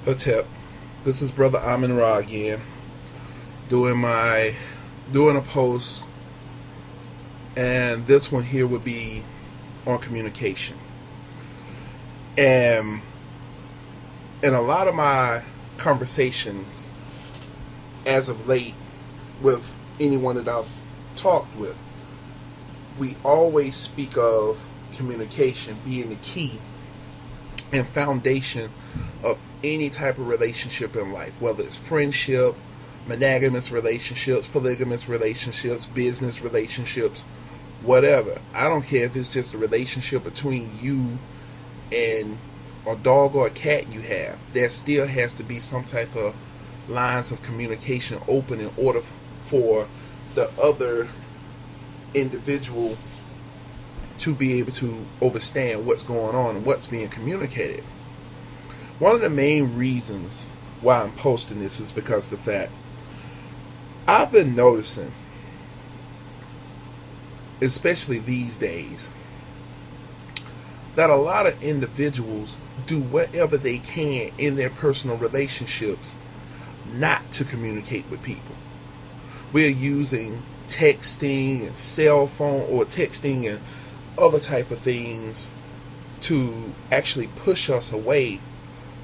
Hotep. This is Brother Amin Ra again, doing a post, and this one here would be on communication. And in a lot of my conversations as of late with anyone that I've talked with, we always speak of communication being the key and foundation of any type of relationship in life, whether it's friendship, monogamous relationships, polygamous relationships, business relationships, whatever. I don't care if it's just a relationship between you and a dog or a cat you have. There still has to be some type of lines of communication open in order for the other individual to be able to understand what's going on and what's being communicated. One of the main reasons why I'm posting this is because of the fact I've been noticing, especially these days, that a lot of individuals do whatever they can in their personal relationships not to communicate with people. We're using texting and cell phone or texting and other type of things to actually push us away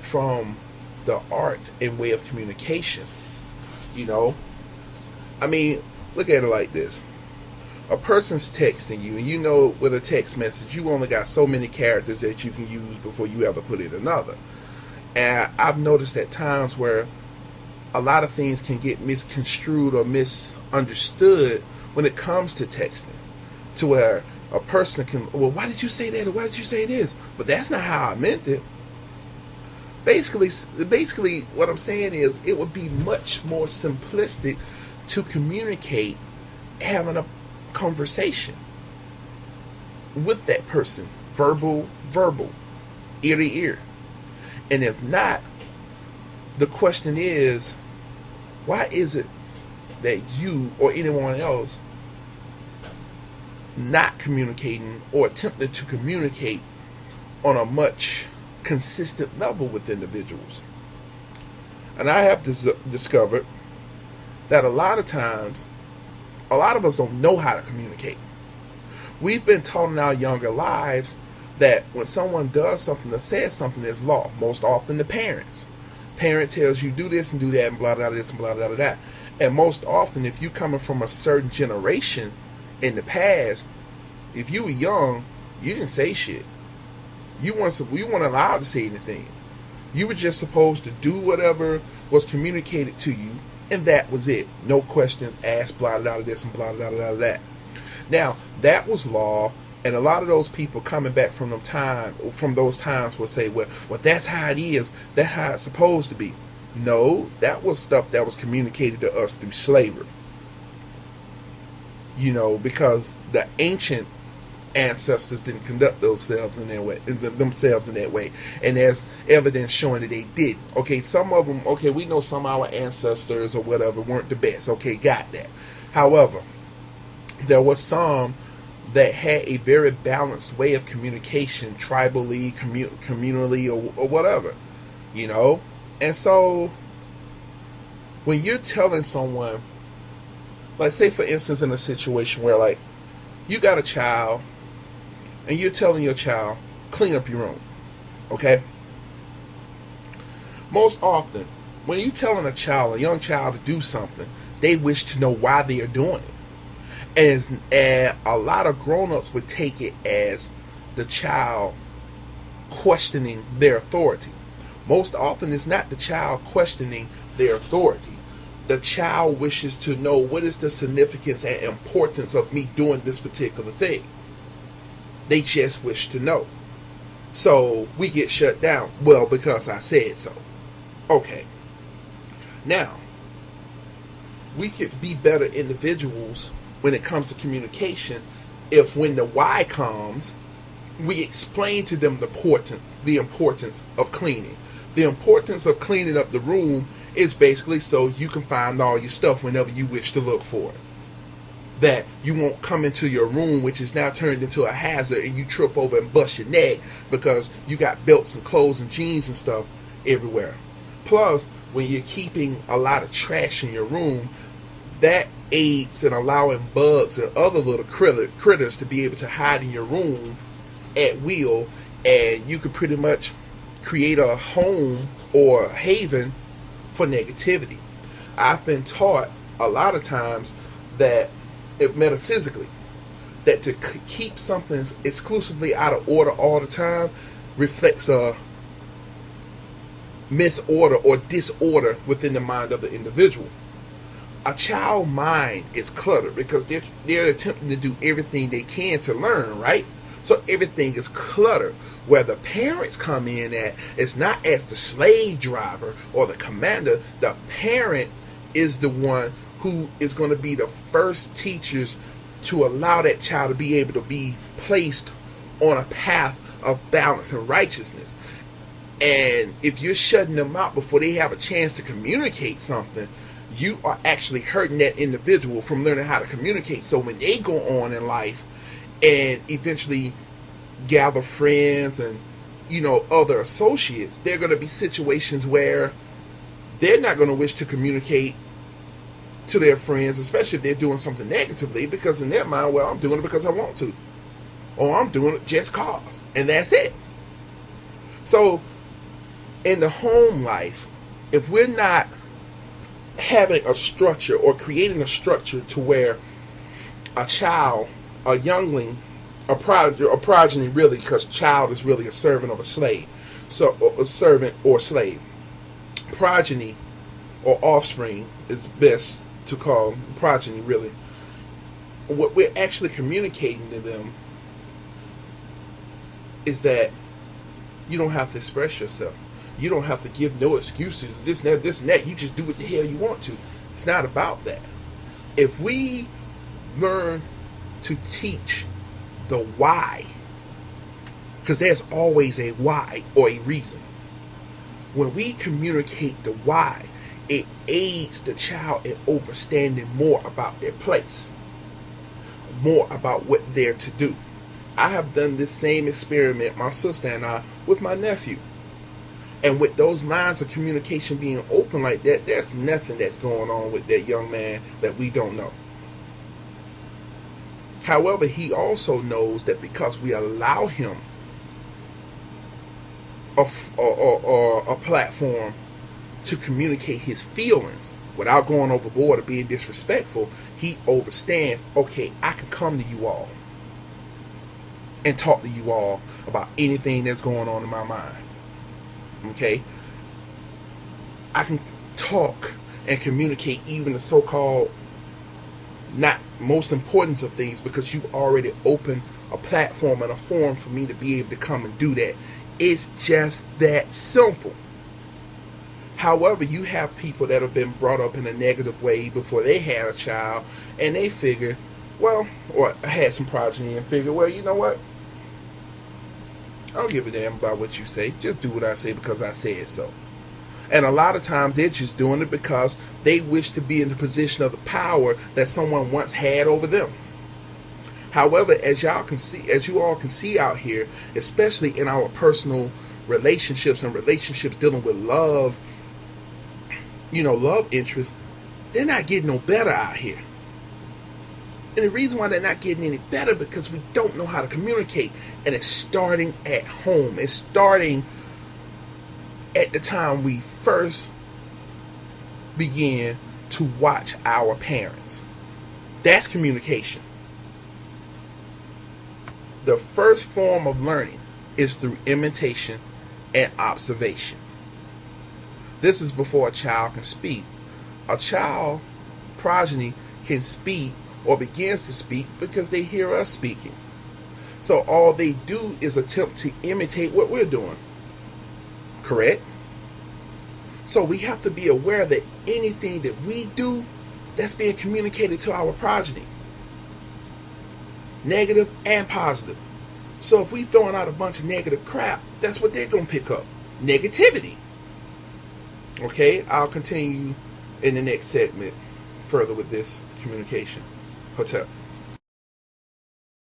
from the art and way of communication. You know, I mean, look at it like this. A person's texting you, and you know with a text message, you only got so many characters that you can use before you ever put in another. And I've noticed at times where a lot of things can get misconstrued or misunderstood when it comes to texting, to where a person can, well, why did you say that, or why did you say this? But that's not how I meant it. Basically, what I'm saying is it would be much more simplistic to communicate having a conversation with that person, verbal, ear to ear. And if not, the question is, why is it that you or anyone else not communicating or attempting to communicate on a much consistent level with individuals? And I have discovered that a lot of times, a lot of us don't know how to communicate. We've been taught in our younger lives that when someone does something or says something, there's law. Most often the parents. Parent tells you do this and do that and blah blah this and blah blah blah. And most often, if you coming from a certain generation in the past, if you were young, you didn't say shit. You weren't allowed to say anything. You were just supposed to do whatever was communicated to you, and that was it. No questions asked, blah blah blah this and blah blah blah that. Now that was law, and a lot of those people coming back from those times will say, well, that's how it is. That's how it's supposed to be. No, that was stuff that was communicated to us through slavery. You know, because the ancient ancestors didn't conduct themselves in that way, and there's evidence showing that they did. Okay, some of them, okay, we know some of our ancestors or whatever weren't the best. Okay, got that. However, there was some that had a very balanced way of communication, tribally, communally, or whatever, you know. And so when you're telling someone, like, say for instance in a situation where, like, you got a child and you're telling your child, clean up your room, okay? Most often, when you're telling a young child to do something, they wish to know why they are doing it. And a lot of grown-ups would take it as the child questioning their authority. Most often, it's not the child questioning their authority. The child wishes to know, what is the significance and importance of me doing this particular thing? They just wish to know. So we get shut down. Well, because I said so. Okay. Now, we could be better individuals when it comes to communication if, when the why comes, we explain to them the importance of cleaning. The importance of cleaning up the room is basically so you can find all your stuff whenever you wish to look for it. that you won't come into your room, which is now turned into a hazard, and you trip over and bust your neck because you got belts and clothes and jeans and stuff everywhere. Plus, when you're keeping a lot of trash in your room, that aids in allowing bugs and other little critters to be able to hide in your room at will, and you could pretty much create a home or a haven for negativity. I've been taught a lot of times that metaphysically, that to keep something exclusively out of order all the time reflects a misorder or disorder within the mind of the individual. A child mind is cluttered because they're attempting to do everything they can to learn, right? So everything is cluttered. Where the parents come in at is not as the slave driver or the commander. The parent is the one who is going to be the first teachers to allow that child to be able to be placed on a path of balance and righteousness. And if you're shutting them out before they have a chance to communicate something, you are actually hurting that individual from learning how to communicate. So when they go on in life and eventually gather friends and, other associates, there are going to be situations where they're not going to wish to communicate to their friends, especially if they're doing something negatively, because in their mind, well, I'm doing it because I want to, or I'm doing it just cause, and that's it. So in the home life, if we're not having a structure or creating a structure to where a child, a youngling, a progeny really, because child is really a servant of a slave, so a servant or slave, progeny or offspring is best to call progeny really. What we're actually communicating to them is that you don't have to express yourself. You don't have to give no excuses, this and that. You just do what the hell you want to. It's not about that. If we learn to teach the why, because there's always a why or a reason. When we communicate the why, it aids the child in understanding more about their place, more about what they're to do. I have done this same experiment, my sister and I, with my nephew. And with those lines of communication being open like that, there's nothing that's going on with that young man that we don't know. However, he also knows that because we allow him a platform to communicate his feelings without going overboard or being disrespectful, he understands, okay, I can come to you all and talk to you all about anything that's going on in my mind. Okay? I can talk and communicate even the so-called not most important of things, because you've already opened a platform and a forum for me to be able to come and do that. It's just that simple. However, you have people that have been brought up in a negative way before they had a child, and they figure, well, or had some progeny and figure, well, you know what? I don't give a damn about what you say. Just do what I say because I said so. And a lot of times they're just doing it because they wish to be in the position of the power that someone once had over them. However, as you all can see out here, especially in our personal relationships and relationships dealing with love, love interests, they're not getting no better out here. And the reason why they're not getting any better, because we don't know how to communicate. And it's starting at home. It's starting at the time we first began to watch our parents. That's communication. The first form of learning is through imitation and observation. This is before a child can speak. A child progeny can speak or begins to speak because they hear us speaking. So all they do is attempt to imitate what we're doing. Correct? So we have to be aware that anything that we do, that's being communicated to our progeny. Negative and positive. So if we throwing out a bunch of negative crap, that's what they're going to pick up. Negativity. Okay, I'll continue in the next segment further with this communication. Hotel.